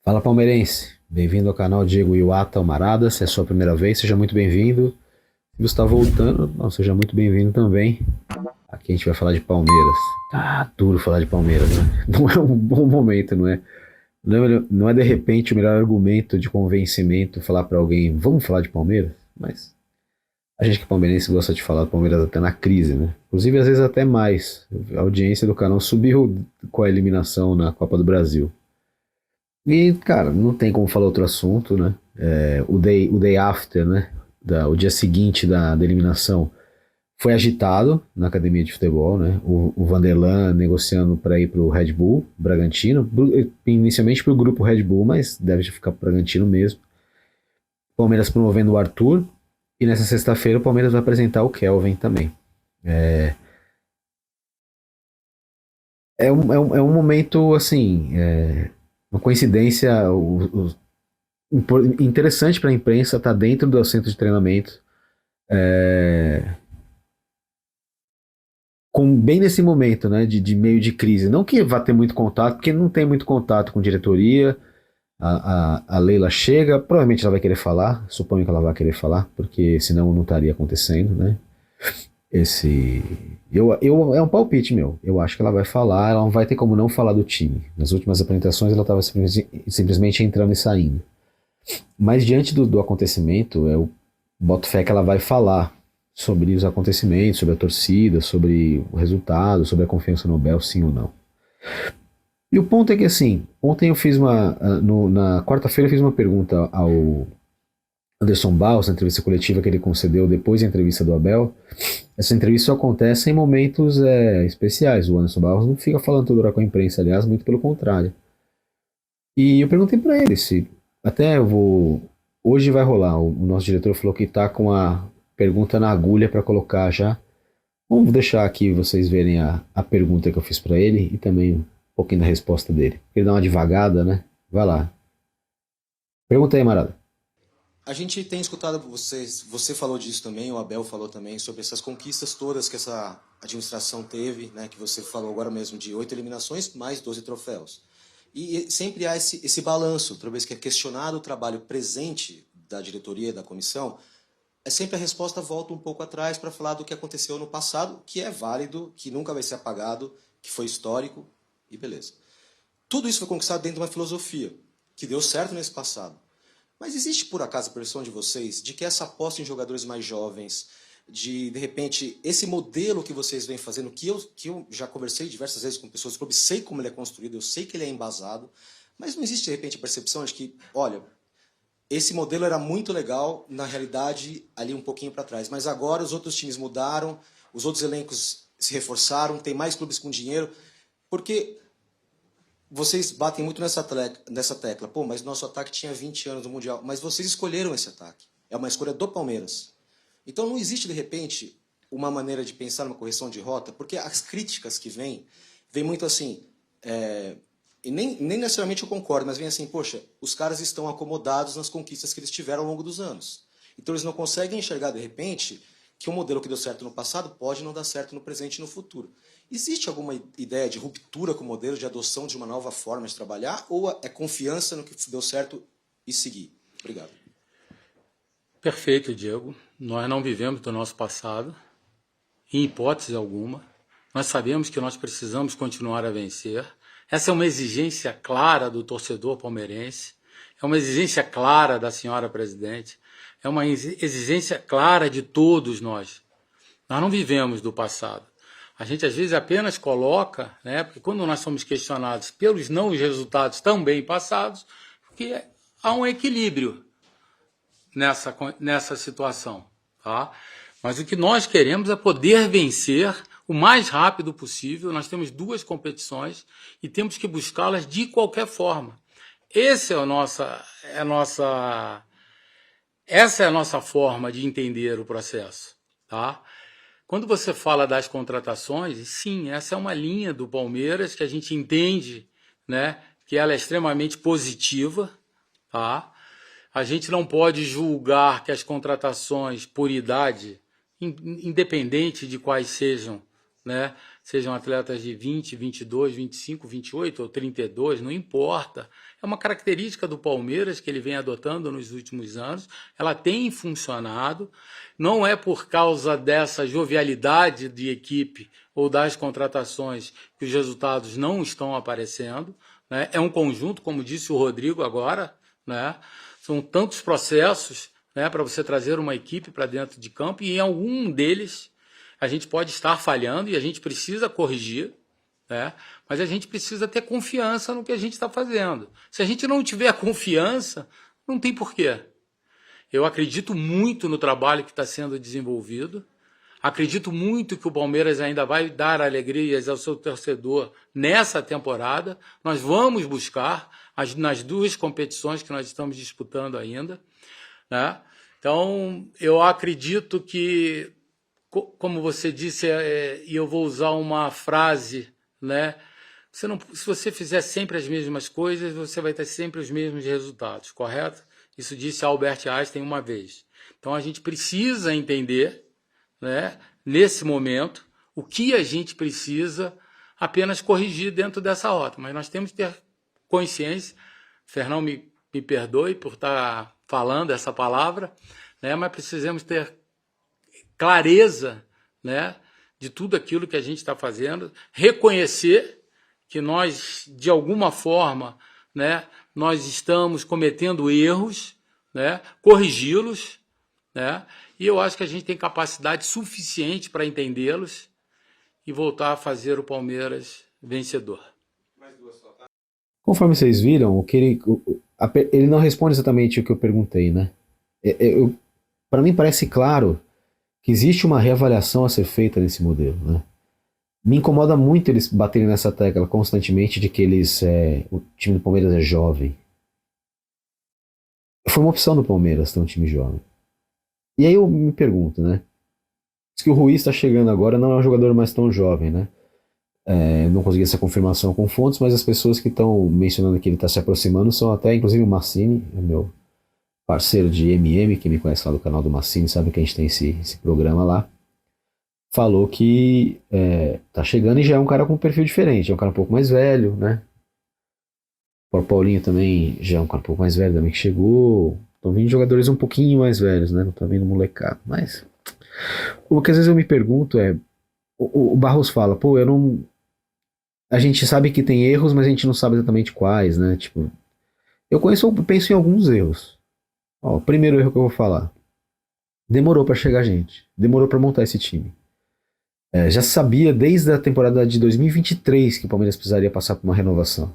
Fala palmeirense, bem-vindo ao canal Diego Iwata Almarada, se é a sua primeira vez, seja muito bem-vindo. Se você está voltando, não, seja muito bem-vindo também. Aqui a gente vai falar de Palmeiras. Tá duro falar de Palmeiras, né? Não é um bom momento, não é? Não é de repente o melhor argumento de convencimento falar para alguém, vamos falar de Palmeiras? Mas a gente que é palmeirense gosta de falar do Palmeiras até na crise, né? Inclusive às vezes até mais. A audiência do canal subiu com a eliminação na Copa do Brasil. E, cara, não tem como falar outro assunto, né? O day after, né? O dia seguinte da eliminação foi agitado na academia de futebol, né? O Vanderlan negociando para ir para o Red Bull Bragantino, inicialmente para o grupo Red Bull, mas deve ficar para o Bragantino mesmo. Palmeiras promovendo o Arthur, e nessa sexta-feira o Palmeiras vai apresentar o Kelvin também. É um momento, assim, uma coincidência interessante para a imprensa estar dentro do centro de treinamento, bem nesse momento, né, de meio de crise. Não que vá ter muito contato, porque não tem muito contato com diretoria. A Leila chega, provavelmente ela vai querer falar, suponho que ela vai querer falar, porque senão não estaria acontecendo, né? Esse. É um palpite meu. Eu acho que ela vai falar, ela não vai ter como não falar do time. Nas últimas apresentações ela estava simplesmente entrando e saindo. Mas diante do acontecimento, eu boto fé que ela vai falar sobre os acontecimentos, sobre a torcida, sobre o resultado, sobre a confiança no Bel, sim ou não. E o ponto é que, assim, ontem eu fiz na quarta-feira eu fiz uma pergunta ao Anderson Barros, na entrevista coletiva que ele concedeu depois da entrevista do Abel. Essa entrevista só acontece em momentos especiais. O Anderson Barros não fica falando toda hora com a imprensa, aliás, muito pelo contrário. E eu perguntei para ele se. Até eu vou. Hoje vai rolar. O nosso diretor falou que tá com a pergunta na agulha para colocar já. Vamos deixar aqui vocês verem a pergunta que eu fiz para ele e também um pouquinho da resposta dele. Ele dá uma devagada, né? Vai lá. Pergunta aí, Marada. A gente tem escutado vocês, você falou disso também, o Abel falou também, sobre essas conquistas todas que essa administração teve, né, que você falou agora mesmo de 8 eliminações, mais 12 troféus. E sempre há esse balanço, toda vez que é questionado o trabalho presente da diretoria e da comissão, é sempre a resposta volta um pouco atrás para falar do que aconteceu no passado, que é válido, que nunca vai ser apagado, que foi histórico, e beleza. Tudo isso foi conquistado dentro de uma filosofia, que deu certo nesse passado. Mas existe por acaso a percepção de vocês de que essa aposta em jogadores mais jovens, de repente, esse modelo que vocês vêm fazendo, que eu já conversei diversas vezes com pessoas do clube, sei como ele é construído, eu sei que ele é embasado, mas não existe de repente a percepção de que, olha, esse modelo era muito legal, na realidade, ali um pouquinho para trás, mas agora os outros times mudaram, os outros elencos se reforçaram, tem mais clubes com dinheiro, porque vocês batem muito nessa tecla. Pô, mas nosso ataque tinha 20 anos no Mundial. Mas vocês escolheram esse ataque. É uma escolha do Palmeiras. Então não existe, de repente, uma maneira de pensar numa correção de rota, porque as críticas que vêm muito assim, e nem necessariamente eu concordo, mas vem assim, poxa, os caras estão acomodados nas conquistas que eles tiveram ao longo dos anos. Então eles não conseguem enxergar, de repente, que o modelo que deu certo no passado pode não dar certo no presente e no futuro. Existe alguma ideia de ruptura com o modelo, de adoção de uma nova forma de trabalhar, ou é confiança no que deu certo e seguir? Obrigado. Perfeito, Diego. Nós não vivemos do nosso passado, em hipótese alguma. Nós sabemos que nós precisamos continuar a vencer. Essa é uma exigência clara do torcedor palmeirense, é uma exigência clara da senhora presidente, é uma exigência clara de todos nós. Nós não vivemos do passado. A gente às vezes apenas coloca, né, porque quando nós somos questionados pelos não resultados também passados, porque há um equilíbrio nessa situação. Tá? Mas o que nós queremos é poder vencer o mais rápido possível. Nós temos duas competições e temos que buscá-las de qualquer forma. Essa é a nossa forma de entender o processo. Tá? Quando você fala das contratações, sim, essa é uma linha do Palmeiras que a gente entende, né, que ela é extremamente positiva. Tá? A gente não pode julgar que as contratações por idade, independente de quais sejam, né, sejam atletas de 20, 22, 25, 28 ou 32, não importa. É uma característica do Palmeiras que ele vem adotando nos últimos anos, ela tem funcionado, não é por causa dessa jovialidade de equipe ou das contratações que os resultados não estão aparecendo, né? É um conjunto, como disse o Rodrigo agora, né? São tantos processos, né, para você trazer uma equipe para dentro de campo, e em algum deles a gente pode estar falhando e a gente precisa corrigir, né? Mas a gente precisa ter confiança no que a gente está fazendo. Se a gente não tiver confiança, não tem porquê. Eu acredito muito no trabalho que está sendo desenvolvido, acredito muito que o Palmeiras ainda vai dar alegrias ao seu torcedor nessa temporada. Nós vamos buscar nas duas competições que nós estamos disputando ainda, né? Então, eu acredito que, como você disse, e eu vou usar uma frase, né? Se você fizer sempre as mesmas coisas, você vai ter sempre os mesmos resultados, correto? Isso disse Albert Einstein uma vez. Então, a gente precisa entender, né, nesse momento, o que a gente precisa apenas corrigir dentro dessa rota. Mas nós temos que ter consciência, Fernão me perdoe por estar falando essa palavra, né, mas precisamos ter clareza, né, de tudo aquilo que a gente está fazendo, reconhecer que nós, de alguma forma, né, nós estamos cometendo erros, né, corrigi-los, né, e eu acho que a gente tem capacidade suficiente para entendê-los e voltar a fazer o Palmeiras vencedor. Conforme vocês viram, ele não responde exatamente o que eu perguntei, né? Para mim parece claro que existe uma reavaliação a ser feita nesse modelo, né? Me incomoda muito eles baterem nessa tecla constantemente de que o time do Palmeiras é jovem. Foi uma opção do Palmeiras ter um time jovem. E aí eu me pergunto, né? Diz que o Ruiz está chegando agora, não é um jogador mais tão jovem, né? Não consegui essa confirmação com fontes, mas as pessoas que estão mencionando que ele está se aproximando são até, inclusive, o Massini, meu parceiro de MM, que me conhece lá do canal do Massini, sabe que a gente tem esse programa lá. Falou que tá chegando e já é um cara com um perfil diferente, é um cara um pouco mais velho, né? O Paulinho também já é um cara um pouco mais velho também que chegou. Estão vindo jogadores um pouquinho mais velhos, né? Não tá vindo molecado. Mas o que às vezes eu me pergunto é, o Barros fala, pô, a gente sabe que tem erros, mas a gente não sabe exatamente quais, né? Tipo, eu penso em alguns erros. Ó, o primeiro erro que eu vou falar. Demorou pra chegar gente. Demorou pra montar esse time. Já sabia desde a temporada de 2023 que o Palmeiras precisaria passar por uma renovação.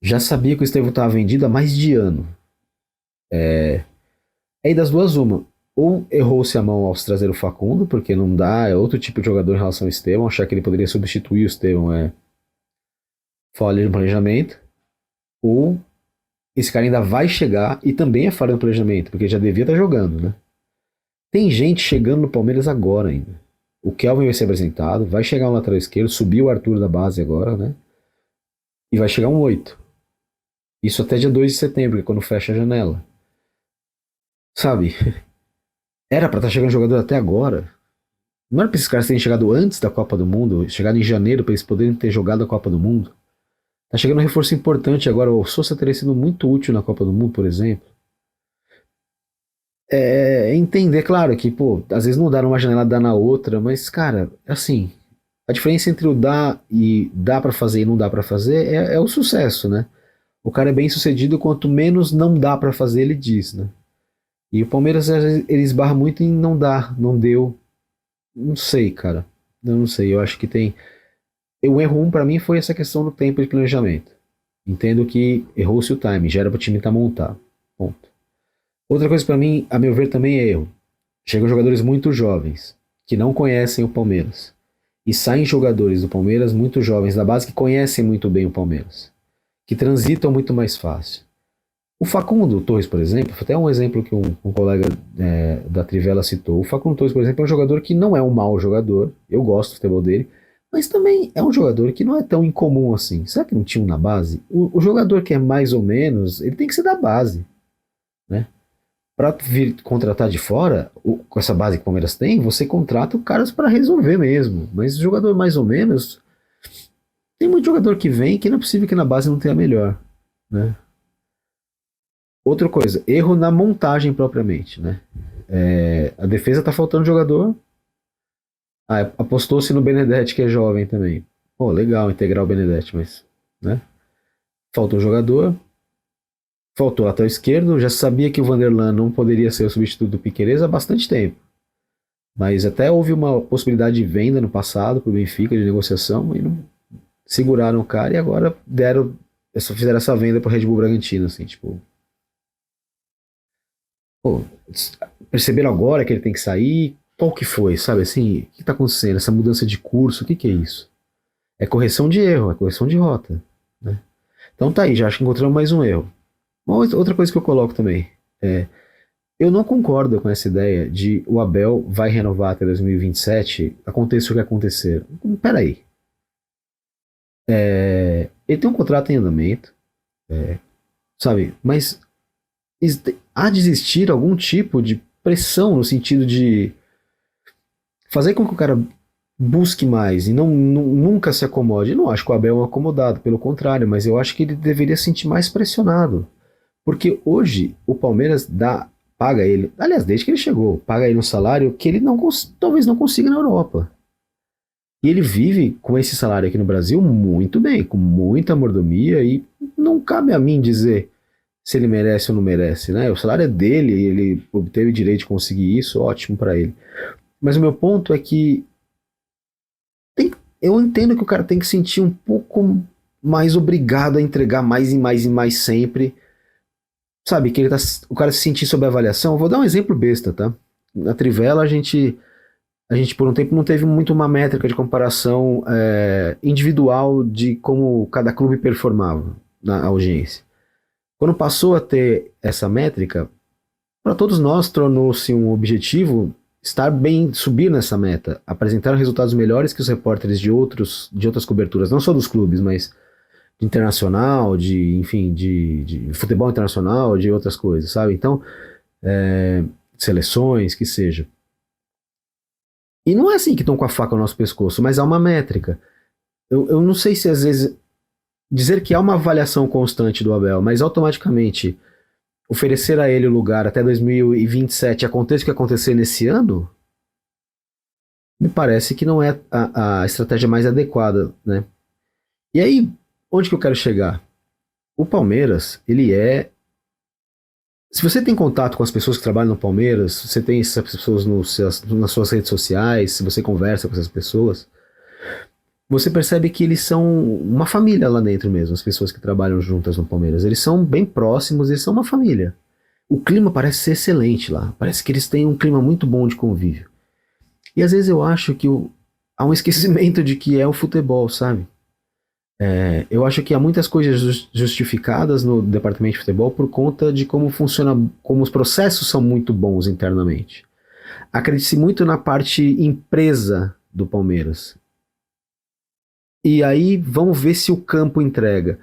Já sabia que o Estevão estava vendido há mais de ano. Aí das duas uma. Ou errou-se a mão ao se trazer o Facundo, porque não dá, é outro tipo de jogador em relação ao Estevão. Achar que ele poderia substituir o Estevão é falha no planejamento. Ou esse cara ainda vai chegar e também é falha no planejamento, porque já devia estar jogando, né? Tem gente chegando no Palmeiras agora ainda. O Kelvin vai ser apresentado, vai chegar um lateral esquerdo, subiu o Arthur da base agora, né? E vai chegar um 8. Isso até dia 2 de setembro, que é quando fecha a janela. Sabe? Era pra estar chegando jogador até agora. Não era pra esses caras terem chegado antes da Copa do Mundo, chegado em janeiro pra eles poderem ter jogado a Copa do Mundo. Tá chegando um reforço importante agora. O Sousa teria sido muito útil na Copa do Mundo, por exemplo. Entender, claro, que, pô, às vezes não dá numa janela, dá na outra, mas, cara, assim, a diferença entre o dá e dá pra fazer e não dá pra fazer é o sucesso, né? O cara é bem sucedido, quanto menos não dá pra fazer, ele diz, né? E o Palmeiras, às vezes, ele esbarra muito em não dá, não deu. Não sei, cara. Eu não sei, eu acho que tem... O erro 1 pra mim foi essa questão do tempo de planejamento. Entendo que errou-se o time, já era pro time estar montado. Ponto. Outra coisa pra mim, a meu ver, também é erro. Chegam jogadores muito jovens, que não conhecem o Palmeiras. E saem jogadores do Palmeiras muito jovens, da base, que conhecem muito bem o Palmeiras. Que transitam muito mais fácil. O Facundo Torres, por exemplo, até um exemplo que um colega da Trivela citou. O Facundo Torres, por exemplo, é um jogador que não é um mau jogador. Eu gosto do futebol dele. Mas também é um jogador que não é tão incomum assim. Será que não tinha um na base? O jogador que é mais ou menos, ele tem que ser da base, né? Para vir contratar de fora, com essa base que o Palmeiras tem, você contrata caras para resolver mesmo. Mas jogador mais ou menos, tem muito jogador que vem que não é possível que na base não tenha melhor, né? Outra coisa, erro na montagem propriamente, né? A defesa tá faltando jogador. Apostou-se no Benedetti, que é jovem também. Pô, legal integrar o Benedetti, mas, né? Faltou jogador. Faltou lateral esquerdo. Já sabia que o Vanderlan não poderia ser o substituto do Piquerez há bastante tempo. Mas até houve uma possibilidade de venda no passado para o Benfica, de negociação, e não seguraram o cara e agora fizeram essa venda para o Red Bull Bragantino, assim, tipo. Pô, perceberam agora que ele tem que sair? Qual que foi, sabe assim? O que está acontecendo? Essa mudança de curso, o que é isso? É correção de erro, é correção de rota, né? Então tá aí, já acho que encontramos mais um erro. Outra coisa que eu coloco também eu não concordo com essa ideia de o Abel vai renovar até 2027, aconteça o que acontecer. Peraí. Ele tem um contrato em andamento, sabe? Mas há de existir algum tipo de pressão no sentido de fazer com que o cara busque mais e nunca se acomode. Eu não acho que o Abel é um acomodado, pelo contrário, mas eu acho que ele deveria se sentir mais pressionado. Porque hoje o Palmeiras paga ele, aliás, desde que ele chegou, paga ele um salário que ele talvez não consiga na Europa. E ele vive com esse salário aqui no Brasil muito bem, com muita mordomia, e não cabe a mim dizer se ele merece ou não merece, né? O salário é dele, ele obteve o direito de conseguir isso, ótimo para ele. Mas o meu ponto é que eu entendo que o cara tem que sentir um pouco mais obrigado a entregar mais e mais e mais sempre. Sabe, que o cara se sentir sob avaliação. Eu vou dar um exemplo besta, tá? Na Trivela a gente por um tempo não teve muito uma métrica de comparação individual de como cada clube performava na audiência. Quando passou a ter essa métrica, para todos nós tornou-se um objetivo estar bem, subir nessa meta, apresentar resultados melhores que os repórteres de outras coberturas, não só dos clubes, mas de internacional, enfim, de futebol internacional, de outras coisas, sabe? Então, seleções, que seja. E não é assim que estão com a faca no nosso pescoço, mas há uma métrica. Eu não sei se às vezes dizer que há uma avaliação constante do Abel, mas automaticamente oferecer a ele o lugar até 2027, aconteça o que acontecer nesse ano, me parece que não é a estratégia mais adequada, né? E aí, onde que eu quero chegar? O Palmeiras, ele é... Se você tem contato com as pessoas que trabalham no Palmeiras, você tem essas pessoas nas suas redes sociais, se você conversa com essas pessoas, você percebe que eles são uma família lá dentro mesmo, as pessoas que trabalham juntas no Palmeiras. Eles são bem próximos, eles são uma família. O clima parece ser excelente lá, parece que eles têm um clima muito bom de convívio. E às vezes eu acho que há um esquecimento de que é o futebol, sabe? Eu acho que há muitas coisas justificadas no departamento de futebol por conta de como funciona, como os processos são muito bons internamente. Acredite-se muito na parte empresa do Palmeiras. E aí vamos ver se o campo entrega.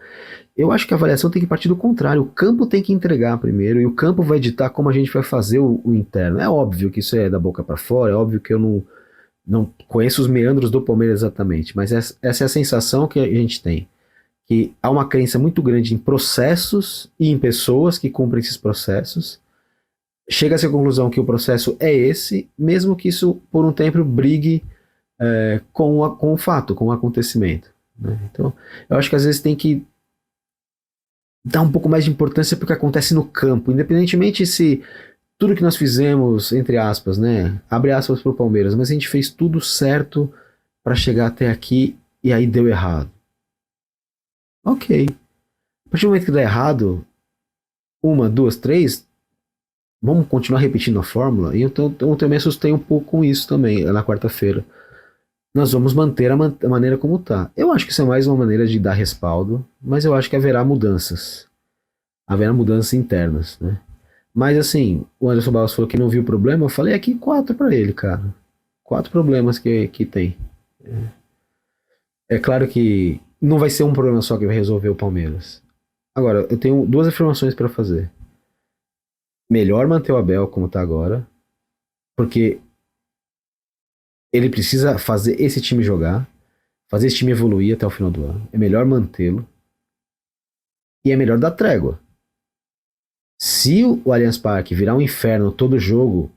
Eu acho que a avaliação tem que partir do contrário. O campo tem que entregar primeiro e o campo vai ditar como a gente vai fazer o interno. É óbvio que isso é da boca para fora, é óbvio que eu não conheço os meandros do Palmeiras exatamente, mas essa é a sensação que a gente tem. Que há uma crença muito grande em processos e em pessoas que cumprem esses processos. Chega-se à conclusão que o processo é esse, mesmo que isso por um tempo brigue com o fato, com o acontecimento, né? Então, eu acho que às vezes tem que dar um pouco mais de importância para o que acontece no campo, independentemente se tudo que nós fizemos, entre aspas, né, abre aspas para o Palmeiras, mas a gente fez tudo certo para chegar até aqui e aí deu errado. Ok. A partir do momento que dá errado, uma, duas, três, vamos continuar repetindo a fórmula? E eu também me assustei um pouco com isso também, na quarta-feira. Nós vamos manter a maneira como está. Eu acho que isso é mais uma maneira de dar respaldo, mas eu acho que haverá mudanças. Haverá mudanças internas, né? Mas assim, o Anderson Barros falou que não viu problema, eu falei aqui 4 para ele, cara. 4 problemas que tem. É claro que não vai ser um problema só que vai resolver o Palmeiras. Agora, eu tenho 2 afirmações para fazer. melhor manter o Abel como tá agora, porque ele precisa fazer esse time jogar, fazer esse time evoluir até o final do ano. É melhor mantê-lo e é melhor dar trégua. Se o Allianz Parque virar um inferno todo jogo,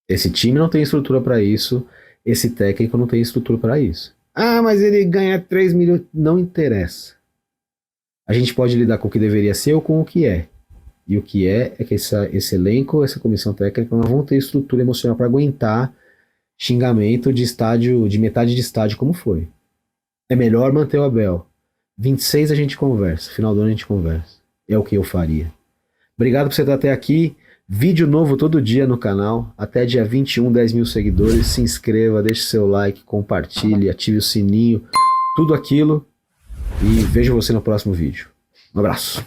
esse time não tem estrutura para isso, esse técnico não tem estrutura para isso. Ah, mas ele ganha 3 milhões. Não interessa. A gente pode lidar com o que deveria ser ou com o que é. E o que é que esse elenco, essa comissão técnica não vão ter estrutura emocional para aguentar xingamento de estádio, de metade de estádio como foi. É melhor manter o Abel. 26 a gente conversa, final do ano a gente conversa. É o que eu faria. Obrigado por você estar até aqui. Vídeo novo todo dia no canal. Até dia 21, 10 mil seguidores. Se inscreva, deixe seu like, compartilhe, ative o sininho. Tudo aquilo. E vejo você no próximo vídeo. Um abraço.